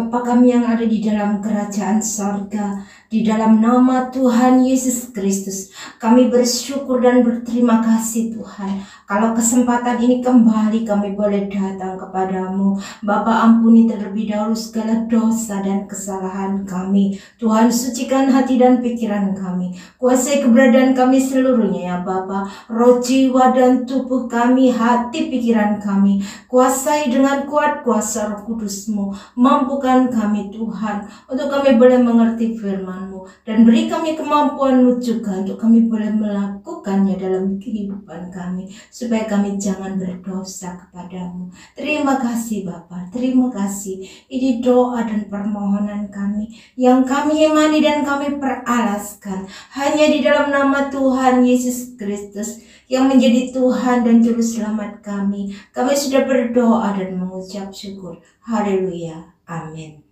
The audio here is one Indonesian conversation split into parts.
Bapa kami yang ada di dalam kerajaan sorga, di dalam nama Tuhan Yesus Kristus, kami bersyukur dan berterima kasih Tuhan. Kalau kesempatan ini kembali kami boleh datang kepadamu, Bapa ampuni terlebih dahulu segala dosa dan kesalahan kami. Tuhan sucikan hati dan pikiran kami, kuasai keberadaan kami seluruhnya ya Bapa. Roh, jiwa dan tubuh kami, hati pikiran kami, kuasai dengan kuat kuasa Roh Kudus-Mu. Mampukan kami Tuhan untuk kami boleh mengerti firman-Mu, dan beri kami kemampuan-Mu juga untuk kami boleh melakukannya dalam kehidupan kami, supaya kami jangan berdosa kepadamu. Terima kasih Bapa, terima kasih. Ini doa dan permohonan kami yang kami imani dan kami peralaskan hanya di dalam nama Tuhan Yesus Kristus yang menjadi Tuhan dan Juru Selamat kami. Kami sudah berdoa dan mengucap syukur. Haleluya. Amin.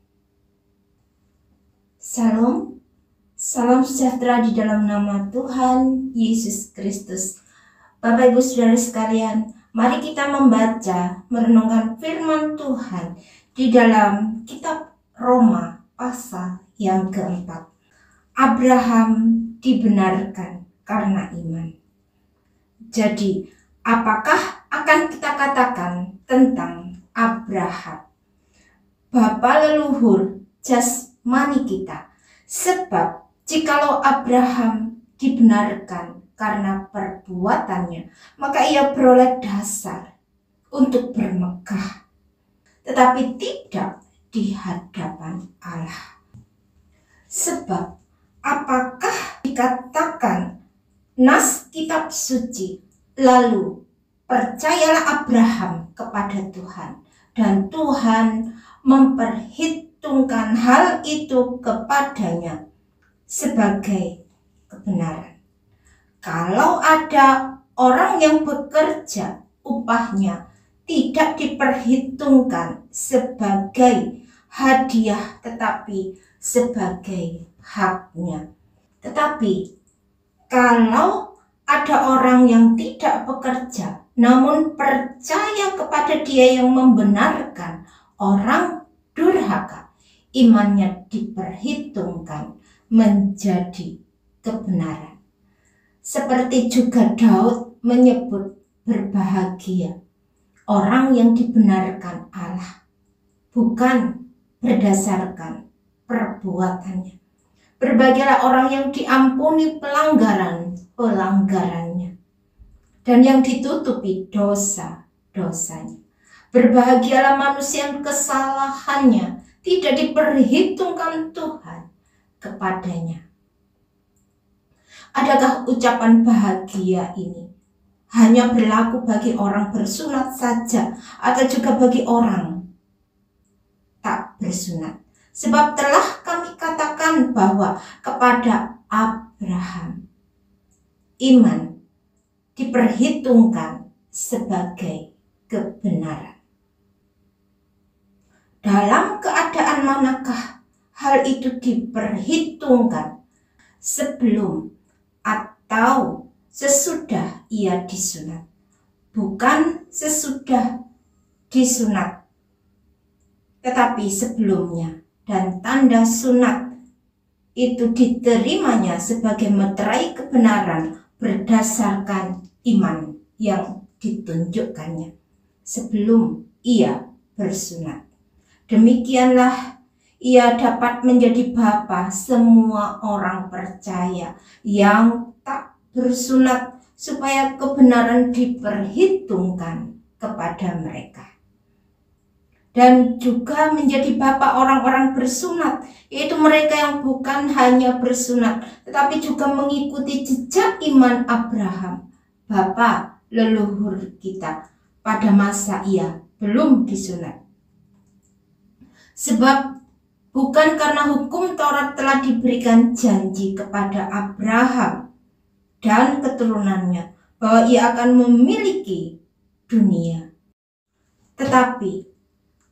Salam. Salam sejahtera di dalam nama Tuhan Yesus Kristus. Bapak Ibu Saudara sekalian, mari kita membaca, merenungkan firman Tuhan di dalam kitab Roma pasal yang keempat. Abraham dibenarkan karena iman. Jadi, apakah akan kita katakan tentang Abraham? Bapa leluhur jasmani kita. Sebab jikalau Abraham dibenarkan karena perbuatannya, maka ia beroleh dasar untuk bermegah, tetapi tidak di hadapan Allah. Sebab apakah dikatakan nas kitab suci, lalu percayalah Abraham kepada Tuhan, dan Tuhan memperhitungkan hal itu kepadanya sebagai kebenaran. Kalau ada orang yang bekerja, upahnya tidak diperhitungkan sebagai hadiah, tetapi sebagai haknya. Tetapi kalau ada orang yang tidak bekerja, namun percaya kepada Dia yang membenarkan orang durhaka, imannya diperhitungkan menjadi kebenaran. Seperti juga Daud menyebut berbahagia orang yang dibenarkan Allah, bukan berdasarkan perbuatannya. Berbahagialah orang yang diampuni pelanggarannya, dan yang ditutupi dosa-dosanya. Berbahagialah manusia yang kesalahannya tidak diperhitungkan Tuhan kepadanya. Adakah ucapan bahagia ini hanya berlaku bagi orang bersunat saja, atau juga bagi orang tak bersunat? Sebab telah kami katakan bahwa kepada Abraham iman diperhitungkan sebagai kebenaran. Dalam keadaan manakah hal itu diperhitungkan? Sebelum atau sesudah ia disunat? Bukan sesudah disunat, tetapi sebelumnya. Dan tanda sunat itu diterimanya sebagai meterai kebenaran berdasarkan iman yang ditunjukkannya sebelum ia bersunat. Demikianlah ia dapat menjadi bapa semua orang percaya yang tak bersunat, supaya kebenaran diperhitungkan kepada mereka. Dan juga menjadi bapa orang-orang bersunat, yaitu mereka yang bukan hanya bersunat, tetapi juga mengikuti jejak iman Abraham, bapa leluhur kita, pada masa ia belum disunat. Sebab bukan karena hukum Taurat telah diberikan janji kepada Abraham dan keturunannya bahwa ia akan memiliki dunia, tetapi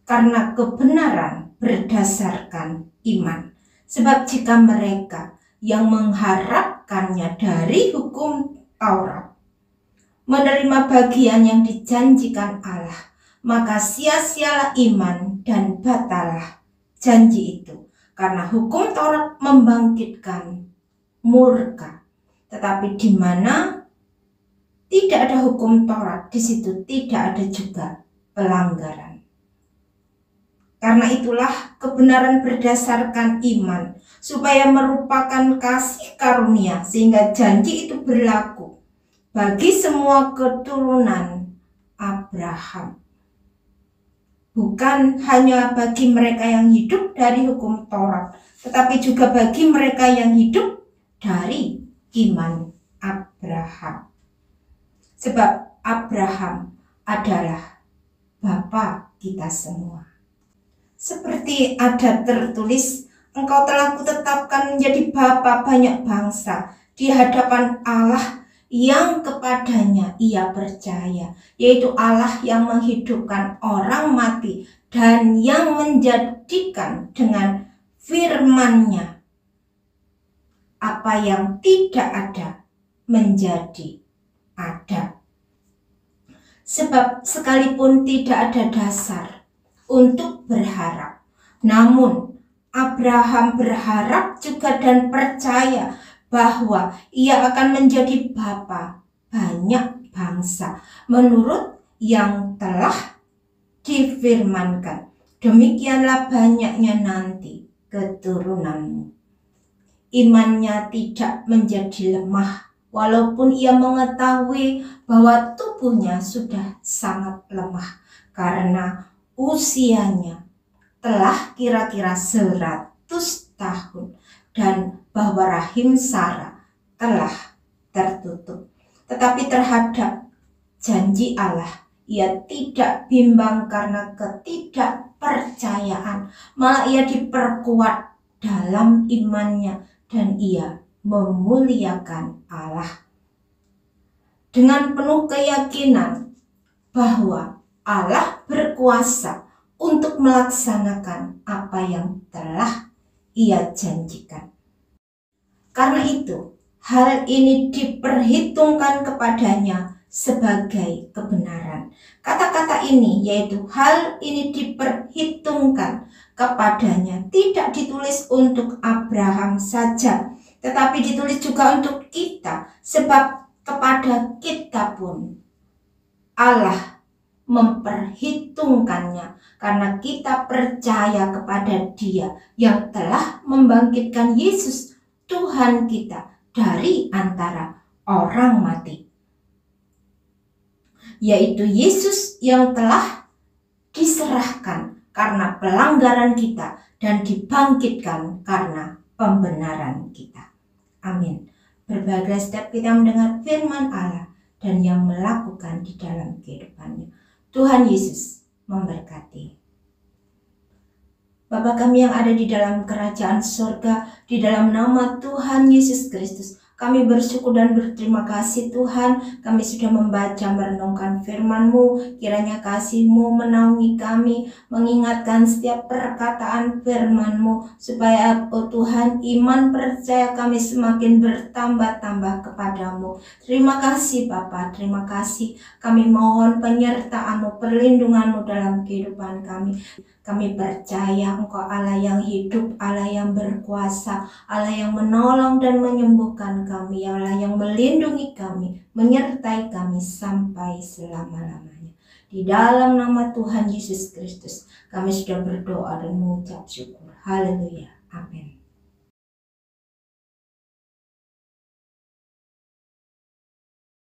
karena kebenaran berdasarkan iman. Sebab jika mereka yang mengharapkannya dari hukum Taurat menerima bagian yang dijanjikan Allah, maka sia-sialah iman dan batalah janji itu. Karena hukum Taurat membangkitkan murka. Tetapi di mana tidak ada hukum Taurat, di situ tidak ada juga pelanggaran. Karena itulah kebenaran berdasarkan iman, supaya merupakan kasih karunia, sehingga janji itu berlaku bagi semua keturunan Abraham. Bukan hanya bagi mereka yang hidup dari hukum Taurat, tetapi juga bagi mereka yang hidup dari iman Abraham. Sebab Abraham adalah bapa kita semua. Seperti ada tertulis, engkau telah kutetapkan menjadi bapa banyak bangsa di hadapan Allah yang kepadanya ia percaya, yaitu Allah yang menghidupkan orang mati dan yang menjadikan dengan firman-Nya apa yang tidak ada menjadi ada. Sebab sekalipun tidak ada dasar untuk berharap, namun Abraham berharap juga dan percaya bahwa ia akan menjadi bapa banyak bangsa menurut yang telah difirmankan, demikianlah banyaknya nanti keturunanmu. Imannya tidak menjadi lemah, walaupun ia mengetahui bahwa tubuhnya sudah sangat lemah karena usianya telah kira-kira 100 tahun dan bahwa rahim Sarah telah tertutup. Tetapi terhadap janji Allah ia tidak bimbang karena ketidakpercayaan, malah ia diperkuat dalam imannya dan ia memuliakan Allah dengan penuh keyakinan bahwa Allah berkuasa untuk melaksanakan apa yang telah ia janjikan. Karena itu, hal ini diperhitungkan kepadanya sebagai kebenaran. Kata-kata ini, yaitu hal ini diperhitungkan kepadanya, tidak ditulis untuk Abraham saja, tetapi ditulis juga untuk kita, sebab kepada kita pun Allah memperhitungkannya karena kita percaya kepada Dia yang telah membangkitkan Yesus Tuhan kita dari antara orang mati, yaitu Yesus yang telah diserahkan karena pelanggaran kita dan dibangkitkan karena pembenaran kita. Amin. Berbahagia setiap kita mendengar firman Allah dan yang melakukan di dalam kehidupannya. Tuhan Yesus memberkati. Bapa kami yang ada di dalam kerajaan surga, di dalam nama Tuhan Yesus Kristus, kami bersyukur dan berterima kasih Tuhan, kami sudah membaca merenungkan firman-Mu, kiranya kasih-Mu menaungi kami, mengingatkan setiap perkataan firman-Mu, supaya Tuhan iman percaya kami semakin bertambah-tambah kepadamu. Terima kasih Bapa, terima kasih, kami mohon penyertaan-Mu, perlindungan-Mu dalam kehidupan kami. Kami percaya Engkau Allah yang hidup, Allah yang berkuasa, Allah yang menolong dan menyembuhkan kami, Allah yang melindungi kami, menyertai kami sampai selama-lamanya. Di dalam nama Tuhan Yesus Kristus, kami sudah berdoa dan mengucap syukur. Haleluya. Amin.